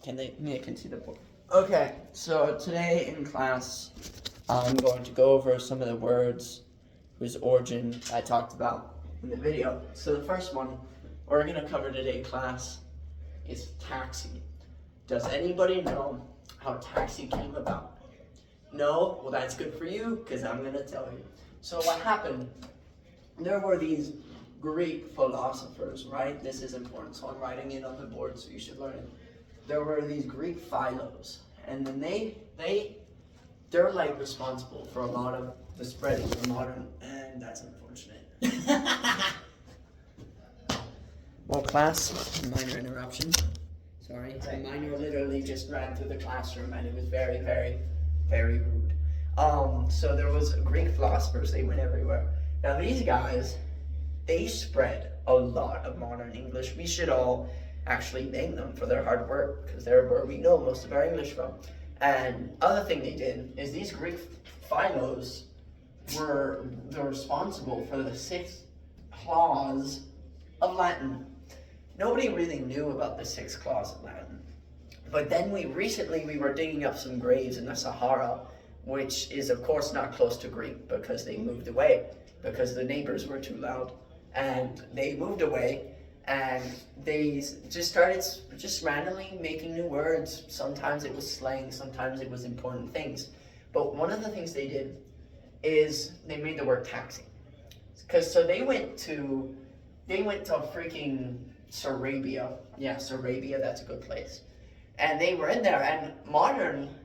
can see the board. Okay, so today in class, I'm going to go over some of the words whose origin I talked about in the video. So the first one we're going to cover today in class is taxi. Does anybody know how taxi came about? No? Well, that's good for you, because I'm going to tell you. So what happened, there were these Greek philosophers, right? This is important, so I'm writing it on the board, so you should learn it. There were these Greek philos, and then they're like responsible for a lot of the spreading of modern, and that's unfortunate. Well, class, minor interruption. Sorry, a minor literally just ran through the classroom, and it was very, very, very rude. So there was Greek philosophers, they went everywhere. Now these guys, they spread a lot of modern English. We should all actually thank them for their hard work, because they're where we know most of our English from. And other thing they did is these Greek philos were responsible for the 6th clause of Latin. Nobody really knew about the 6th clause of Latin. But then we were digging up some graves in the Sahara, which is of course not close to Greek, because they moved away, because the neighbors were too loud. And they moved away, and they just started randomly making new words. Sometimes it was slang, sometimes it was important things. But one of the things they did is they made the word taxi. So they went to freaking Sarabia. Yeah, Sarabia, that's a good place. And they were in there, and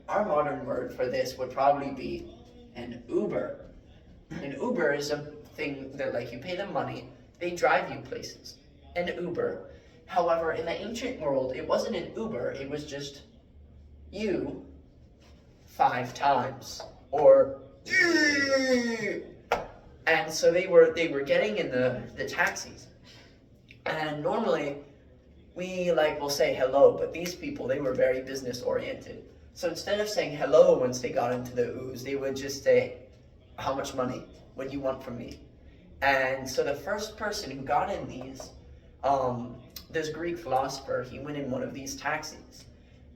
our modern word for this would probably be an Uber. An Uber is a thing that, like, you pay them money, they drive you places. An Uber. However, in the ancient world, it wasn't an Uber, it was just you 5 times. Or and so they were getting in the taxis. And normally will say hello, but these people, they were very business oriented. So instead of saying hello once they got into the ooze, they would just say, how much money would you want from me? And so the first person who got in these, this Greek philosopher, he went in one of these taxis,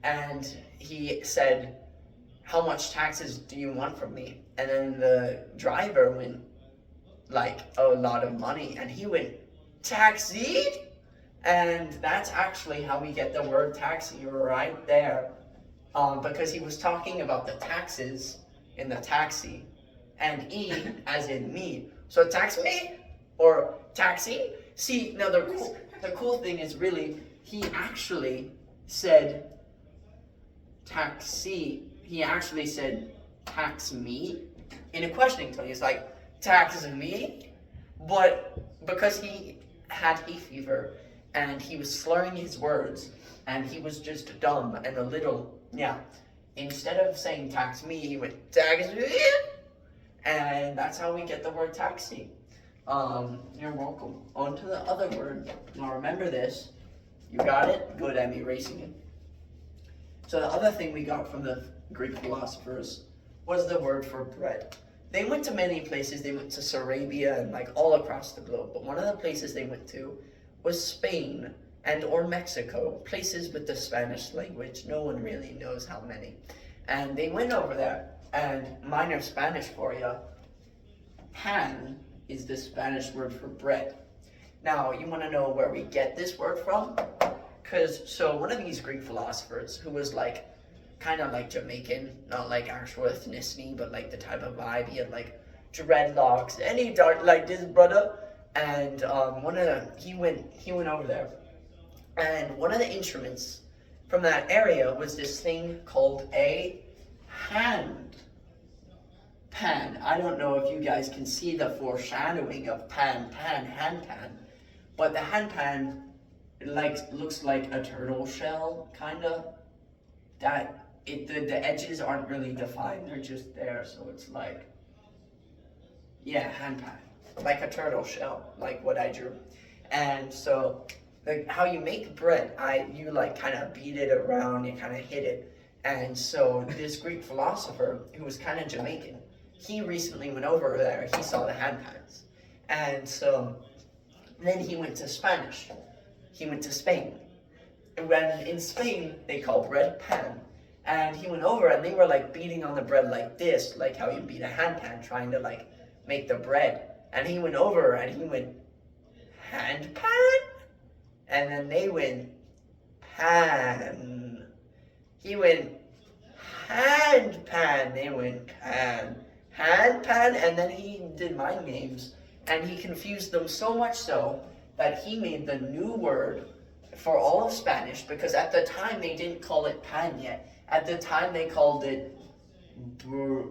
and he said, how much taxes do you want from me? And then the driver went, like, a lot of money, and he went, taxi? And that's actually how we get the word taxi right there, because he was talking about the taxes in the taxi, and E as in me. So tax me or taxi. See, now the cool thing is really, he actually said taxi. He actually said tax me in a questioning tone. He's like, tax me? But because he had hay fever and he was slurring his words and he was just dumb and a little, instead of saying tax me, he went tax me. And that's how we get the word taxi. You're welcome. On to the other word. Now remember this. You got it? Good, I'm erasing it. So the other thing we got from the Greek philosophers was the word for bread. They went to many places. They went to Sarabia and like all across the globe. But one of the places they went to was Spain and or Mexico. Places with the Spanish language. No one really knows how many. And they went over there. And minor Spanish for you, pan is the Spanish word for bread. Now, you want to know where we get this word from? So one of these Greek philosophers, who was like, kind of like Jamaican, not like actual ethnicity, but like the type of vibe, he had like dreadlocks, and he talked like this brother, and he went over there, and one of the instruments from that area was this thing called a hand pan. I don't know if you guys can see the foreshadowing of hand pan, but the hand pan looks like a turtle shell, kinda. The edges aren't really defined, they're just there, so it's like, hand pan, like a turtle shell, like what I drew. And so, how you make bread, you kind of beat it around, you kind of hit it. And so this Greek philosopher, who was kind of Jamaican, he recently went over there, he saw the hand pans. And so then he went to Spain. when in Spain they call bread pan. And he went over and they were like beating on the bread like this, like how you beat a hand pan, trying to like make the bread. And he went over and he went, hand pan? And then they went, pan. He went, hand pan. They went, pan. Hand pan. And then he did mind games. And he confused them so much so that he made the new word for all of Spanish, because at the time they didn't call it pan yet. At the time they called it brud,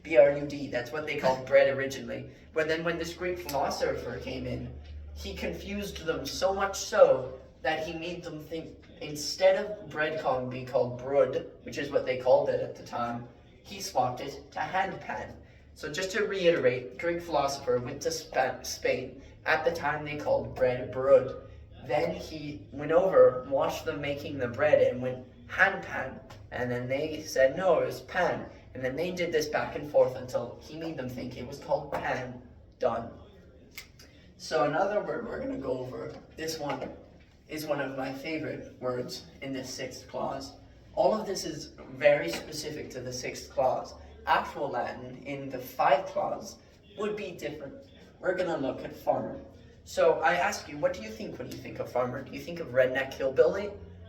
B-R-U-D. That's what they called bread originally. But then when this Greek philosopher came in, he confused them so much so that he made them think, instead of bread being called brud, which is what they called it at the time, he swapped it to hand pan. So just to reiterate, Greek philosopher went to Spain. At the time they called bread brud. Then he went over, watched them making the bread and went hand pan. And then they said, no, it was pan. And then they did this back and forth until he made them think it was called pan. Done. So another word we're going to go over, this one is one of my favorite words in this sixth clause. All of this is very specific to the sixth clause. Actual Latin in the 5th clause would be different. We're going to look at farmer. So I ask you, what do you think when you think of farmer? Do you think of redneck hillbilly?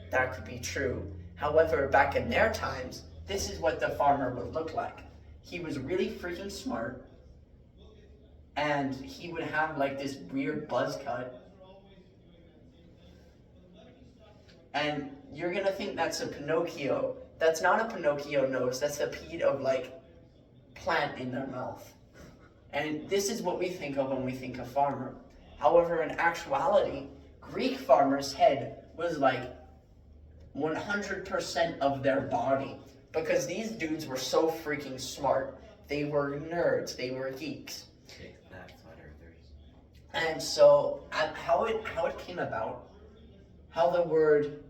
That could be true. However, back in their times, this is what the farmer would look like. He was really freaking smart, and he would have like this weird buzz cut. And you're gonna think that's a Pinocchio. That's not a Pinocchio nose, that's a piece of like plant in their mouth. And this is what we think of when we think of farmer. However, in actuality, Greek farmer's head was like 100% of their body, because these dudes were so freaking smart. They were nerds, they were geeks. And so, how it came about, how the word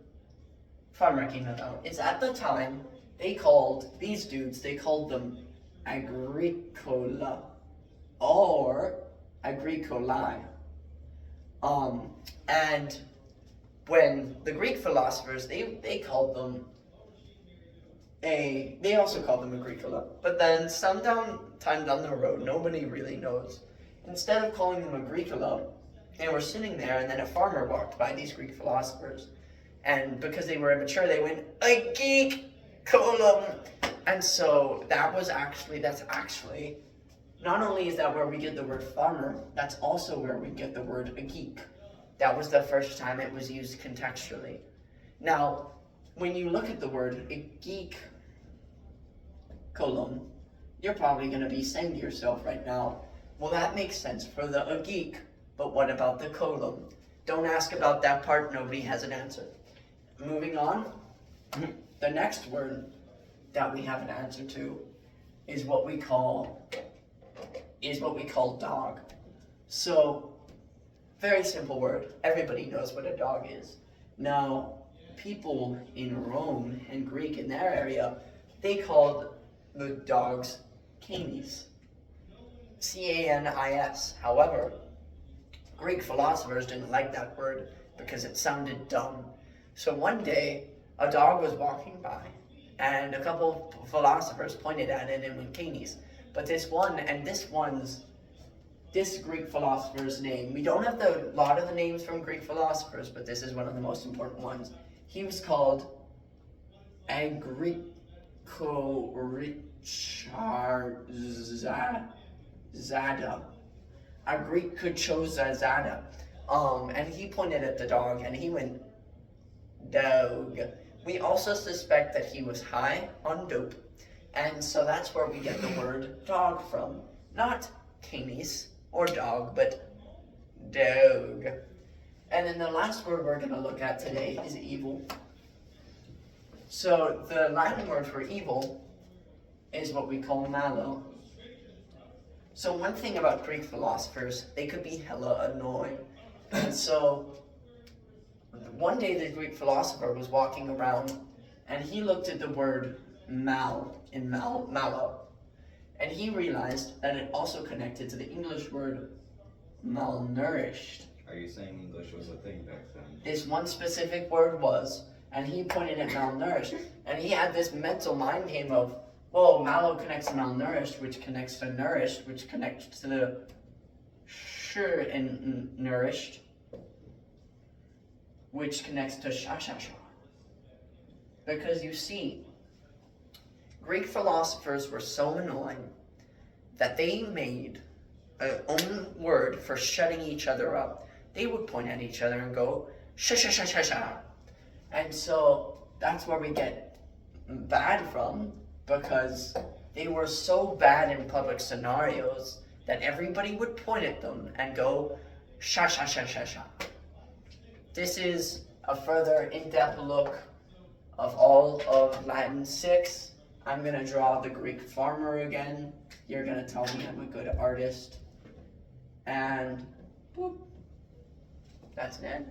farmer came about, is at the time, they called these dudes, they called them agricola, or agricolae. And when the Greek philosophers, they called them they also called them agricola. But then time down the road, nobody really knows. Instead of calling them agricola, they were sitting there, and then a farmer walked by these Greek philosophers. And because they were immature, they went, a geek colum. And so that's actually, not only is that where we get the word farmer, that's also where we get the word a geek. That was the first time it was used contextually. Now, when you look at the word a geek colon, you're probably going to be saying to yourself right now, well, that makes sense for the a geek, but what about the colon? Don't ask about that part, nobody has an answer. Moving on, the next word that we have an answer to is what we call dog. So, very simple word. Everybody knows what a dog is. Now, people in Rome and Greek in their area, they called the dogs canis. C-A-N-I-S. However, Greek philosophers didn't like that word because it sounded dumb. So one day, a dog was walking by, and a couple philosophers pointed at it and went canis. But this Greek philosopher's name, we don't have a lot of the names from Greek philosophers, but this is one of the most important ones. He was called Agricochrysazada. Agricochrysazada. And he pointed at the dog and he went, dog. We also suspect that he was high on dope. And so that's where we get the word dog from. Not canis or dog, but dog. And then the last word we're going to look at today is evil. So the Latin word for evil is what we call malo. So one thing about Greek philosophers, they could be hella annoying. And so one day the Greek philosopher was walking around and he looked at the word malo, and he realized that it also connected to the English word malnourished. Are you saying English was a thing back then? This one specific word was, and he pointed at malnourished, and he had this mental mind game of, well, mallow connects to malnourished, which connects to nourished, which connects to the sure and nourished, which connects to sha. Because you see, Greek philosophers were so annoying that they made an own word for shutting each other up. They would point at each other and go, sha. And so that's where we get bad from, because they were so bad in public scenarios that everybody would point at them and go, sha. This is a further in-depth look of all of Latin 6. I'm going to draw the Greek farmer again. You're going to tell me I'm a good artist. And boop, that's it.